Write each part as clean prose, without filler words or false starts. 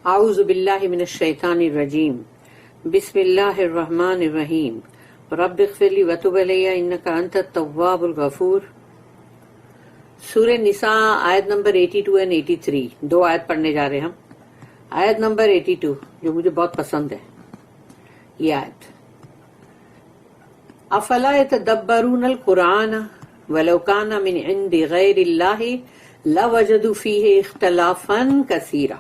اعوذ باللہ من الشیطان الرجیم بسم اللہ الرحمن الرحیم رب اغفر لی وتب علی انک انت التواب الغفور۔ سورہ نساء آیت نمبر 82 and 83، دو آیت پڑھنے جا رہے ہیں ہم۔ آیت نمبر 82 جو مجھے بہت پسند ہے، یہ آیت، افلا یتدبرون القرآن ولو کان من عند غیر اللہ لوجدوا فیہ اختلافا کثیرا۔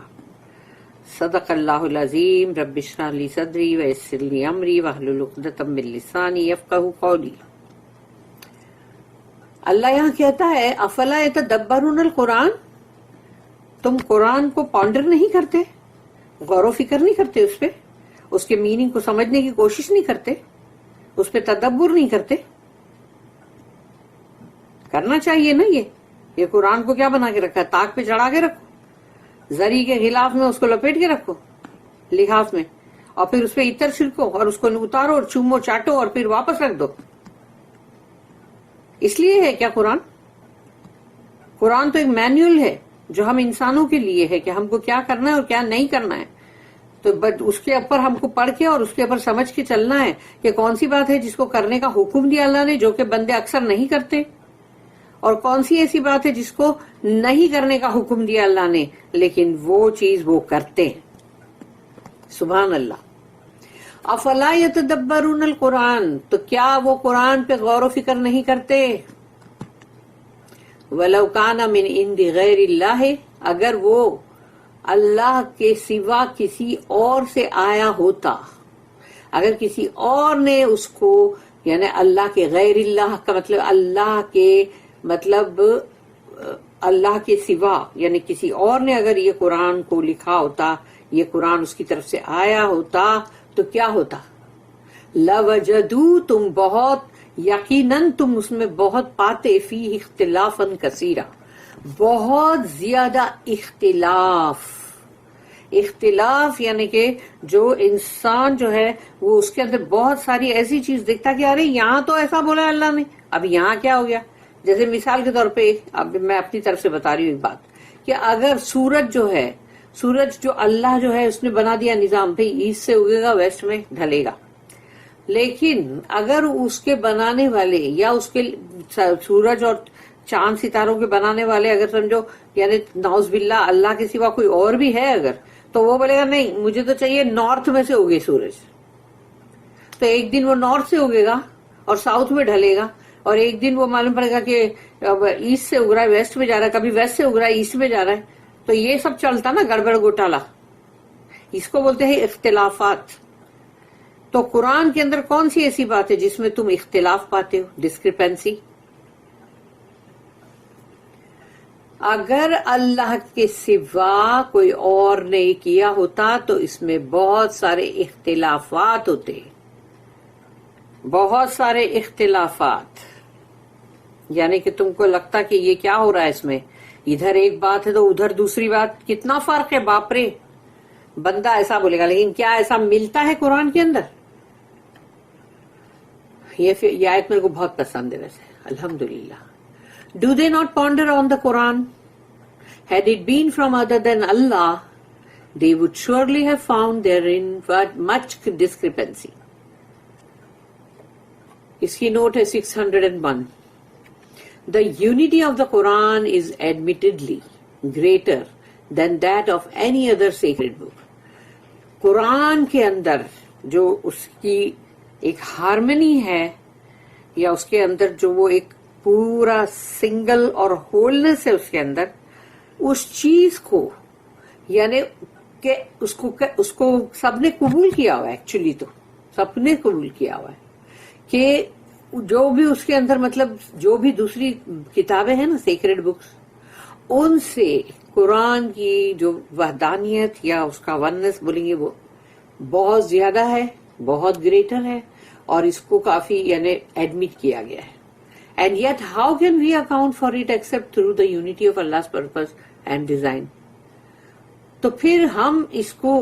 صدق اللہ العظیم۔ رب اشرح لی صدری ویسر لی امری واحلل عقدۃ من لسانی یفقہوا قولی۔ اللہ یہاں کہتا ہے افلا یتدبرون القرآن، تم قرآن کو پونڈر نہیں کرتے، غور و فکر نہیں کرتے اس پہ، اس کے میننگ کو سمجھنے کی کوشش نہیں کرتے، اس پہ تدبر نہیں کرتے۔ کرنا چاہیے نا، یہ قرآن کو کیا بنا کے رکھا ہے؟ تاک پہ چڑھا کے رکھو، زری کے غلاف میں اس کو لپیٹ کے رکھو، لحاف میں، اور پھر اس پہ عطر چھڑکو اور اس کو اتارو اور چومو چاٹو اور پھر واپس رکھ دو۔ اس لیے ہے کیا قرآن؟ قرآن تو ایک مینیول ہے جو ہم انسانوں کے لیے ہے کہ ہم کو کیا کرنا ہے اور کیا نہیں کرنا ہے، تو اس کے اوپر ہم کو پڑھ کے اور اس کے اوپر سمجھ کے چلنا ہے کہ کون سی بات ہے جس کو کرنے کا حکم دیا اللہ نے جو کہ بندے اکثر نہیں کرتے، اور کون سی ایسی بات ہے جس کو نہیں کرنے کا حکم دیا اللہ نے لیکن وہ چیز وہ کرتے ہیں۔ سبحان اللہ۔ افلا یتدبرون القرآن، تو کیا وہ قرآن پہ غور و فکر نہیں کرتے؟ ولو کان من عند غیر اللہ، اگر وہ اللہ کے سوا کسی اور سے آیا ہوتا، اگر کسی اور نے اس کو، یعنی اللہ کے غیر اللہ کا مطلب اللہ کے سوا، یعنی کسی اور نے اگر یہ قرآن کو لکھا ہوتا، یہ قرآن اس کی طرف سے آیا ہوتا تو کیا ہوتا؟ لوجدوا، تم بہت یقیناً تم اس میں بہت پاتے، فی اختلافا کثیرا، بہت زیادہ اختلاف یعنی کہ جو انسان جو ہے وہ اس کے اندر بہت ساری ایسی چیز دیکھتا کہ ارے یہاں تو ایسا بولا اللہ نے، اب یہاں کیا ہو گیا؟ جیسے مثال کے طور پہ اب میں اپنی طرف سے بتا رہی ہوں ایک بات کہ اگر سورج جو اللہ جو ہے اس نے بنا دیا نظام، بھئی ایسٹ سے اگے گا ویسٹ میں ڈھلے گا، لیکن اگر اس کے بنانے والے یا اس کے سورج اور چاند ستاروں کے بنانے والے اگر سمجھو یعنی نعوذ باللہ اللہ کے سوا کوئی اور بھی ہے اگر، تو وہ بولے گا نہیں مجھے تو چاہیے نارتھ میں سے اگے سورج، تو ایک دن وہ نارتھ سے اگے گا اور ساؤتھ میں ڈھلے گا، اور ایک دن وہ معلوم پڑے گا کہ ایسٹ سے اگ رہا ہے ویسٹ میں جا رہا ہے، کبھی ویسٹ سے اگ رہا ہے ایسٹ میں جا رہا ہے، تو یہ سب چلتا نا گڑبڑ گوٹالا، اس کو بولتے ہیں اختلافات۔ تو قرآن کے اندر کون سی ایسی بات ہے جس میں تم اختلاف پاتے ہو، ڈسکرپنسی؟ اگر اللہ کے سوا کوئی اور نے کیا ہوتا تو اس میں بہت سارے اختلافات ہوتے، بہت سارے اختلافات، یعنی کہ تم کو لگتا کہ یہ کیا ہو رہا ہے، اس میں ادھر ایک بات ہے تو ادھر دوسری بات، کتنا فرق ہے، باپ رے، بندہ ایسا بولے گا، لیکن کیا ایسا ملتا ہے قرآن کے اندر؟ یہ آیت میرے کو بہت پسند ہے ویسے، الحمدللہ۔ Do they not ponder on the Quran? Had it been from other than Allah, they would surely have found therein much discrepancy. اس کی نوٹ ہے 601۔ The unity of the Quran is admittedly greater than that of any other sacred book. قرآن کے اندر جو اس کی ایک harmony ہے، یا اس کے اندر جو وہ ایک پورا سنگل اور ہولنس ہے اس کے اندر، اس چیز کو یعنی کہ اس کو سب نے قبول کیا ہوا ہے، ایکچولی تو سب نے قبول کیا ہوا ہے کہ جو بھی اس کے اندر مطلب جو بھی دوسری کتابیں ہیں نا سیکریڈ بکس، ان سے قرآن کی جو وحدانیت یا اس کا وننس بولیں گے وہ بہت زیادہ ہے، بہت گریٹر ہے، اور اس کو کافی یعنی ایڈمٹ کیا گیا ہے۔ And yet how can we account for it except through the unity of Allah's purpose and design? تو پھر ہم اس کو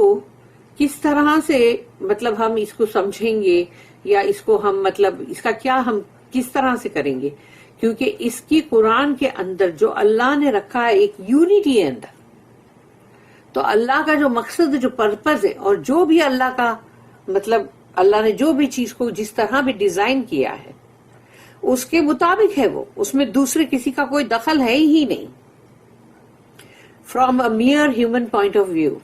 کس طرح سے مطلب ہم اس کو سمجھیں گے، یا اس کو ہم مطلب اس کا کیا ہم کس طرح سے کریں گے؟ کیونکہ اس کی قرآن کے اندر جو اللہ نے رکھا ہے ایک یونٹی ہے اندر، تو اللہ کا جو مقصد جو پرپز ہے اور جو بھی اللہ کا مطلب اللہ نے جو بھی چیز کو جس طرح بھی ڈیزائن کیا ہے اس کے مطابق ہے وہ, اس میں دوسرے کسی کا کوئی دخل ہے ہی نہیں. From a mere human point of view,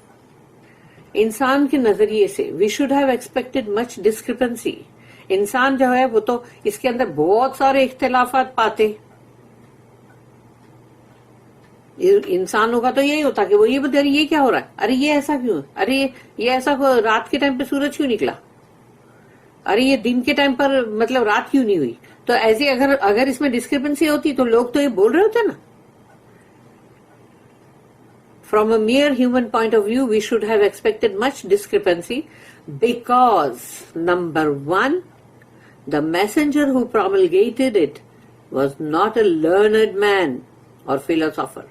انسان کے نظریے سے we should have expected much discrepancy. انسان جو ہے وہ تو اس کے اندر بہت سارے اختلافات پاتے. انسانوں کا تو یہی ہوتا کہ وہ یہ بتا رہے یہ کیا ہو رہا ہے, ارے یہ ایسا کیوں, ارے یہ ایسا رات کے ٹائم پہ سورج کیوں نکلا, ارے یہ دن کے ٹائم پر مطلب رات کیوں نہیں ہوئی. تو ایسے اگر اس میں ڈسکرپنسی ہوتی تو لوگ تو یہ بول رہے ہوتے نا. From a mere human point of view, we should have expected much discrepancy because, number one, the messenger who promulgated it was not a learned man or philosopher.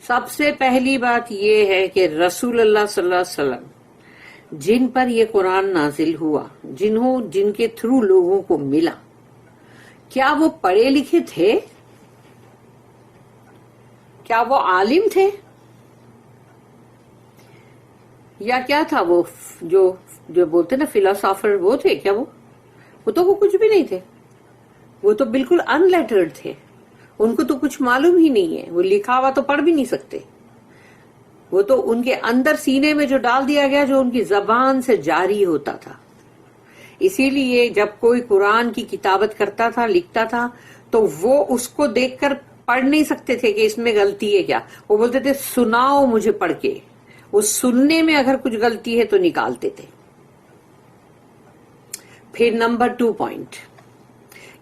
سب سے پہلی بات یہ ہے کہ رسول اللہ صلی اللہ علیہ وسلم جن پر یہ قرآن نازل ہوا, جن کے تھرو لوگوں کو ملا, کیا وہ پڑھے لکھے تھے؟ کیا وہ عالم تھے؟ یا کیا تھا وہ جو بولتے نا فلاسافر, وہ تھے کیا؟ وہ تو وہ کچھ بھی نہیں تھے. وہ تو بالکل ان لیٹرڈ تھے, ان کو تو کچھ معلوم ہی نہیں ہے, وہ لکھا ہوا تو پڑھ بھی نہیں سکتے. وہ تو ان کے اندر سینے میں جو ڈال دیا گیا جو ان کی زبان سے جاری ہوتا تھا. اسی لیے جب کوئی قرآن کی کتابت کرتا تھا, لکھتا تھا, تو وہ اس کو دیکھ کر پڑھ نہیں سکتے تھے کہ اس میں غلطی ہے کیا. وہ بولتے تھے سناؤ مجھے پڑھ کے. وہ سننے میں اگر کچھ غلطی ہے تو نکالتے تھے. پھر number 2 point,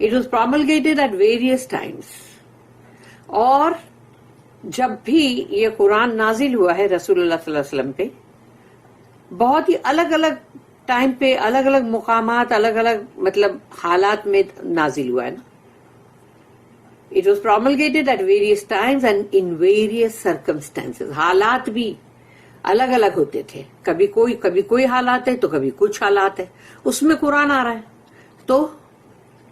it was promulgated at various times. اور جب بھی یہ قرآن نازل ہوا ہے رسول اللہ صلی اللہ علیہ وسلم پہ, بہت ہی الگ الگ ٹائم پہ, الگ الگ مقامات, الگ الگ مطلب حالات میں نازل ہوا ہے نا. It was promulgated at various times and in various circumstances. حالات بھی الگ الگ ہوتے تھے, کبھی کوئی حالات ہے تو کبھی کچھ حالات ہے, اس میں قرآن آ رہا ہے. تو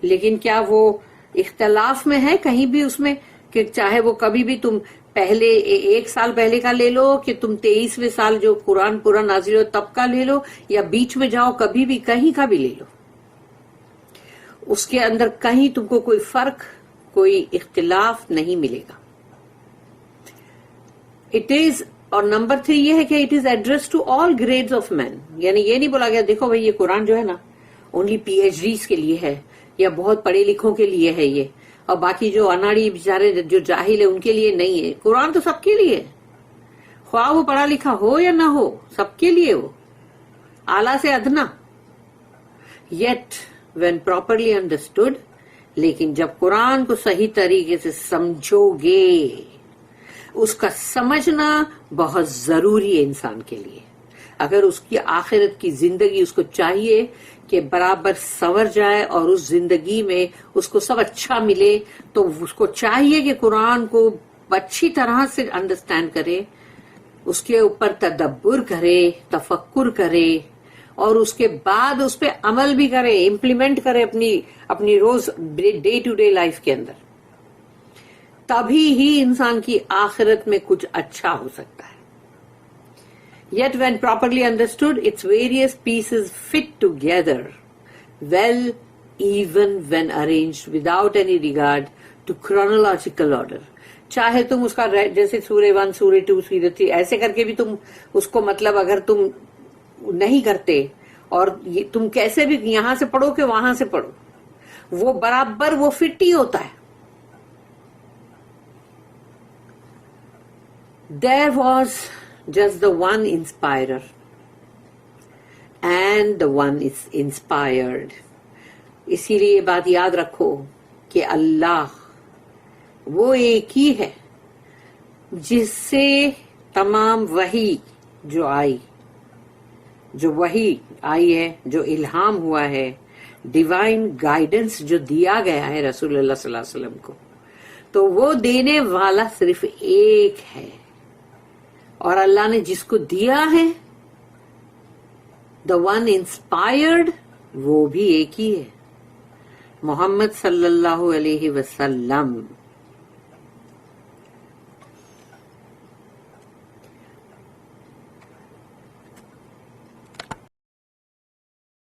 لیکن کیا وہ اختلاف میں ہے کہیں بھی اس میں کہ چاہے وہ کبھی بھی تم پہلے 1 سال پہلے کا لے لو, کہ تم 23ویں سال جو قرآن پورا نازل ہو تب کا لے لو, یا بیچ میں جاؤ کبھی بھی کہیں کا بھی لے لو, اس کے اندر کہیں تم کو کوئی فرق, کوئی اختلاف نہیں ملے گا. اٹ از, اور نمبر 3 یہ ہے کہ it is address to all grades of men. یعنی یہ نہیں بولا گیا دیکھو بھائی یہ قرآن جو ہے نا اونلی پی ایچ ڈیز کے لیے ہے, یا بہت پڑھے لکھوں کے لیے ہے یہ, اور باقی جو اناڑی بیچارے جو جاہل ہے ان کے لیے نہیں ہے. قرآن تو سب کے لیے ہے, خواہ وہ پڑھا لکھا ہو یا نہ ہو, سب کے لیے, وہ اعلیٰ سے ادنا. یٹ وین پراپرلی انڈرسٹوڈ, لیکن جب قرآن کو صحیح طریقے سے سمجھو گے, اس کا سمجھنا بہت ضروری ہے انسان کے لیے. اگر اس کی آخرت کی زندگی اس کو چاہیے کہ برابر سنور جائے اور اس زندگی میں اس کو سب اچھا ملے, تو اس کو چاہیے کہ قرآن کو اچھی طرح سے انڈرسٹینڈ کرے, اس کے اوپر تدبر کرے, تفکر کرے, اور اس کے بعد اس پہ عمل بھی کرے, امپلیمنٹ کرے اپنی روز ڈے ٹو ڈے لائف کے اندر. تبھی ہی انسان کی آخرت میں کچھ اچھا ہو سکتا ہے. Yet when properly understood, its various pieces fit together well, even when arranged without any regard to chronological order. چاہے تم اس کا جیسے سورہ 1, سورہ 2, سورہ 3 ایسے کر کے بھی تم اس کو مطلب اگر تم نہیں کرتے, اور تم کیسے بھی یہاں سے پڑھو کہ وہاں سے پڑھو, وہ برابر وہ فٹ ہی ہوتا ہے. There was just the one inspirer and the one is inspired. اسی لیے بات یاد رکھو کہ اللہ وہ ایک ہی ہے جس سے تمام وحی جو وحی آئی ہے, جو الہام ہوا ہے, ڈیوائن گائیڈنس جو دیا گیا ہے رسول اللہ صلی اللہ علیہ وسلم کو, تو وہ دینے والا صرف ایک ہے. اور اللہ نے جس کو دیا ہے the one inspired, وہ بھی ایک ہی ہے, محمد صلی اللہ علیہ وسلم.